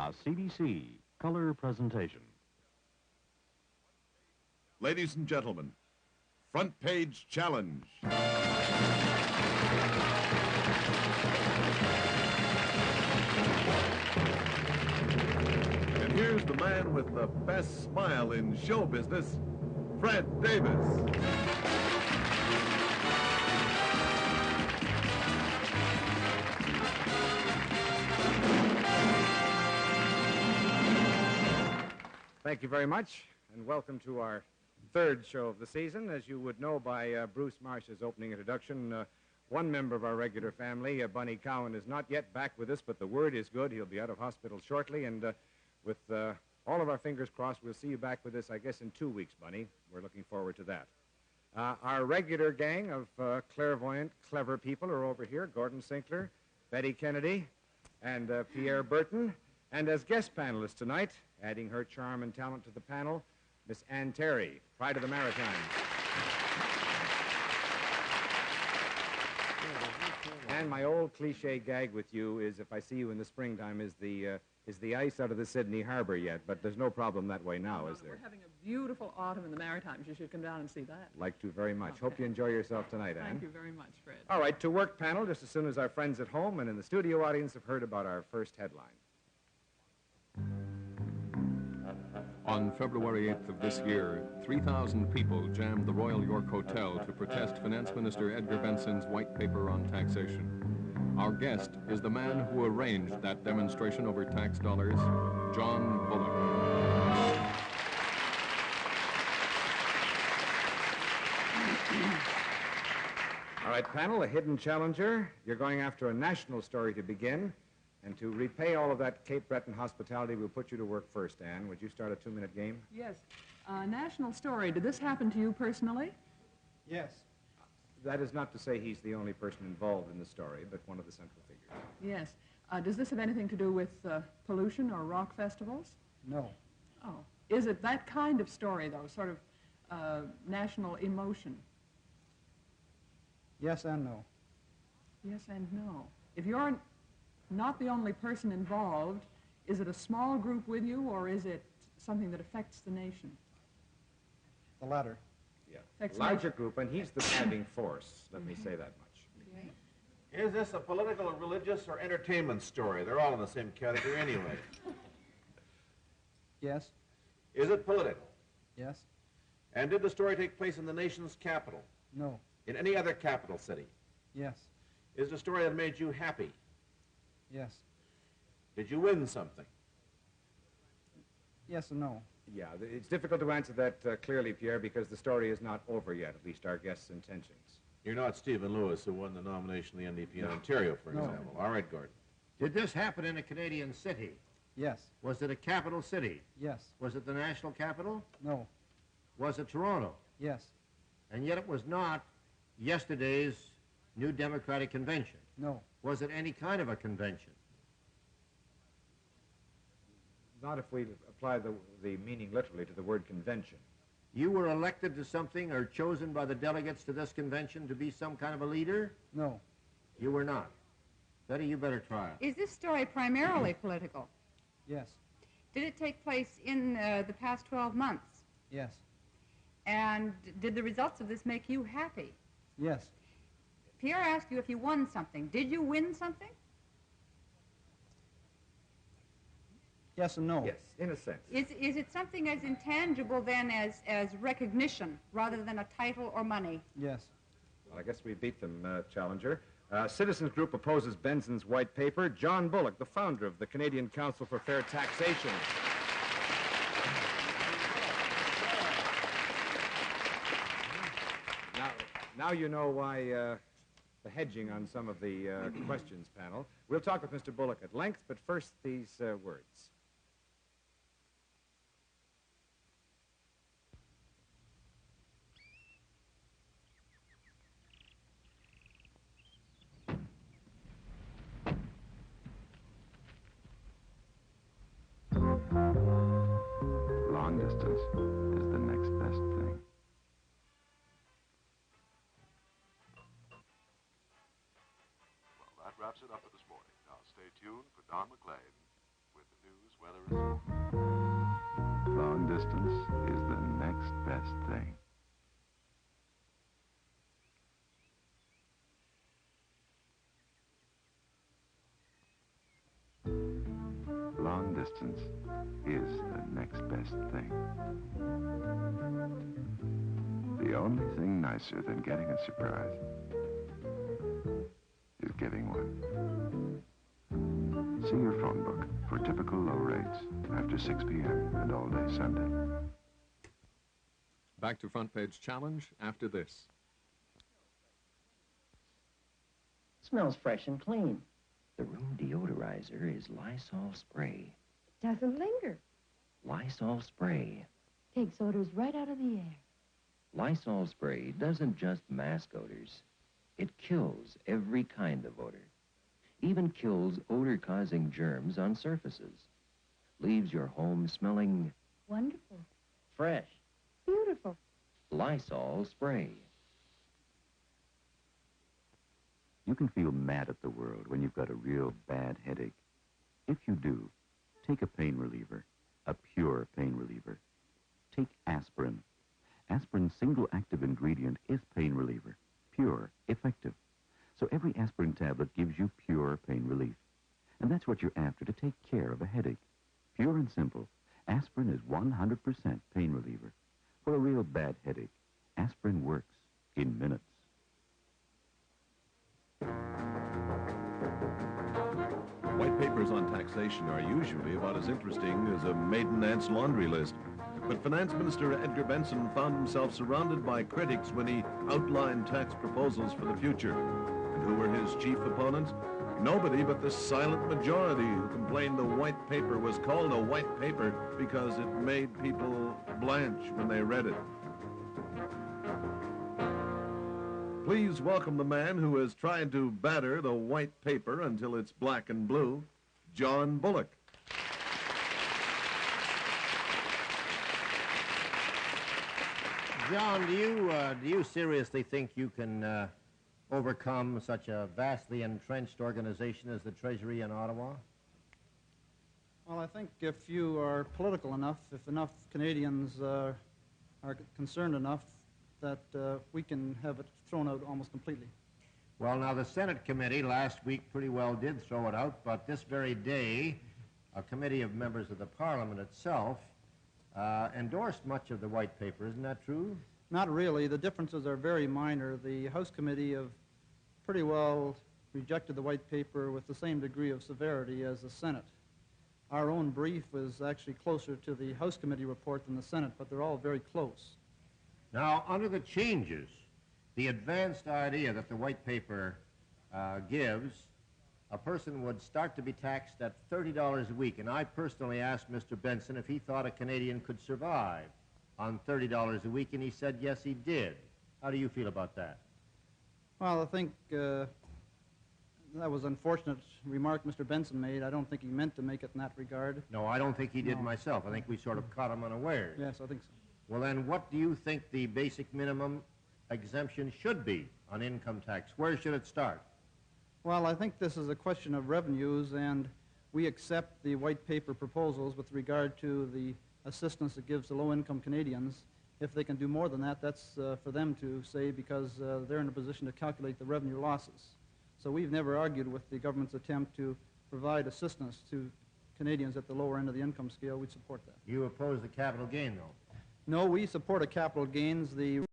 A CDC color presentation. Ladies and gentlemen, Front Page Challenge. And here's the man with the best smile in show business, Fred Davis. Thank you very much, and welcome to our third show of the season. As you would know by Bruce Marsh's opening introduction, one member of our regular family, Bunny Cowan, is not yet back with us, but the word is good. He'll be out of hospital shortly, and with all of our fingers crossed, we'll see you back with us, I guess, in 2 weeks, Bunny. We're looking forward to that. Our regular gang of clairvoyant, clever people are over here: Gordon Sinkler, Betty Kennedy, and Pierre Burton. And as guest panelists tonight, adding her charm and talent to the panel, Miss Ann Terry, Pride of the Maritimes. And my old cliche gag with you is, if I see you in the springtime, is the ice out of the Sydney Harbor yet? But there's no problem that way now, is there? We're having a beautiful autumn in the Maritimes. You should come down and see that. Like to very much. Okay. Hope you enjoy yourself tonight, Ann. Thank you very much, Fred. All right, to work panel, just as soon as our friends at home and in the studio audience have heard about our first headline. On February 8th of this year, 3,000 people jammed the Royal York Hotel to protest Finance Minister Edgar Benson's white paper on taxation. Our guest is the man who arranged that demonstration over tax dollars, John Bulloch. All right, panel, a hidden challenger. You're going after a national story to begin. And to repay all of that Cape Breton hospitality, we'll put you to work first, Ann. Would you start a 2-minute game? Yes. National story. Did this happen to you personally? Yes. That is not to say he's the only person involved in the story, but one of the central figures. Yes. Does this have anything to do with pollution or rock festivals? No. Oh. Is it that kind of story, though, sort of national emotion? Yes and no. Yes and no. If you're not the only person involved, is it a small group with you, or is it something that affects the nation? The latter. Yeah. Affects Larger group, and he's the driving force, let me say that much. Okay. Is this a political, religious, or entertainment story? They're all in the same category anyway. Yes. Is it political? Yes. And did the story take place in the nation's capital? No. In any other capital city? Yes. Is it a story that made you happy? Yes. Did you win something? Yes and no. Yeah, it's difficult to answer that clearly, Pierre, because the story is not over yet, at least our guest's intentions. You're not Stephen Lewis, who won the nomination of the NDP in Ontario, for example. All right, Gordon. Did this happen in a Canadian city? Yes. Was it a capital city? Yes. Was it the national capital? No. Was it Toronto? Yes. And yet it was not yesterday's New Democratic Convention. No. Was it any kind of a convention? Not if we apply the meaning literally to the word convention. You were elected to something or chosen by the delegates to this convention to be some kind of a leader? No. You were not. Betty, you better try it. Is this story primarily political? Yes. Did it take place in the past 12 months? Yes. And did the results of this make you happy? Yes. Pierre asked you if you won something. Did you win something? Yes and no. Yes, in a sense. Is it something as intangible then as recognition rather than a title or money? Yes. Well, I guess we beat them, Challenger. Citizens Group opposes Benson's white paper. John Bulloch, the founder of the Canadian Council for Fair Taxation. Now you know why the hedging on some of the questions, panel. We'll talk with Mr. Bulloch at length, but first these words. Long distance is the next best thing. Well, that wraps it up for this morning. Now stay tuned for Don McLean with the news, weather. Long distance is the next best thing. Long distance is the next best thing. The only thing nicer than getting a surprise is giving one. See your phone book for typical low rates after 6 p.m. and all day Sunday. Back to Front Page Challenge after this. Smells fresh and clean. The room deodorizer is Lysol spray. Doesn't linger. Lysol spray. Takes odors right out of the air. Lysol spray doesn't just mask odors. It kills every kind of odor. Even kills odor-causing germs on surfaces. Leaves your home smelling Wonderful. fresh. Beautiful. Lysol spray. You can feel mad at the world when you've got a real bad headache. If you do, take a pain reliever, a pure pain reliever. Take aspirin. Aspirin's single active ingredient is pain reliever, pure, effective. So every aspirin tablet gives you pure pain relief. And that's what you're after to take care of a headache. Pure and simple, aspirin is 100% pain reliever. For a real bad headache, aspirin works in minutes. White papers on taxation are usually about as interesting as a maiden aunt's laundry list. But Finance Minister Edgar Benson found himself surrounded by critics when he outlined tax proposals for the future. And who were his chief opponents? Nobody but the silent majority who complained the white paper was called a white paper because it made people blanch when they read it. Please welcome the man who has tried to batter the white paper until it's black and blue, John Bulloch. John, do you seriously think you can overcome such a vastly entrenched organization as the Treasury in Ottawa? Well, I think if you are political enough, if enough Canadians are concerned enough, that we can have it thrown out almost completely. Well, now, the Senate committee last week pretty well did throw it out, but this very day, a committee of members of the Parliament itself endorsed much of the white paper. Isn't that true? Not really. The differences are very minor. The House committee have pretty well rejected the white paper with the same degree of severity as the Senate. Our own brief is actually closer to the House committee report than the Senate, but they're all very close. Now, under the changes, the advanced idea that the white paper gives, a person would start to be taxed at $30 a week. And I personally asked Mr. Benson if he thought a Canadian could survive on $30 a week, and he said yes, he did. How do you feel about that? Well, I think that was an unfortunate remark Mr. Benson made. I don't think he meant to make it in that regard. No, I don't think he did No. myself. I think we sort of caught him unawares. Yes, I think so. Well, then, what do you think the basic minimum exemption should be on income tax? Where should it start? Well, I think this is a question of revenues, and we accept the white paper proposals with regard to the assistance it gives to low-income Canadians. If they can do more than that, that's for them to say, because they're in a position to calculate the revenue losses. So we've never argued with the government's attempt to provide assistance to Canadians at the lower end of the income scale. We support that. You oppose the capital gain, though? No, we support a capital gains. The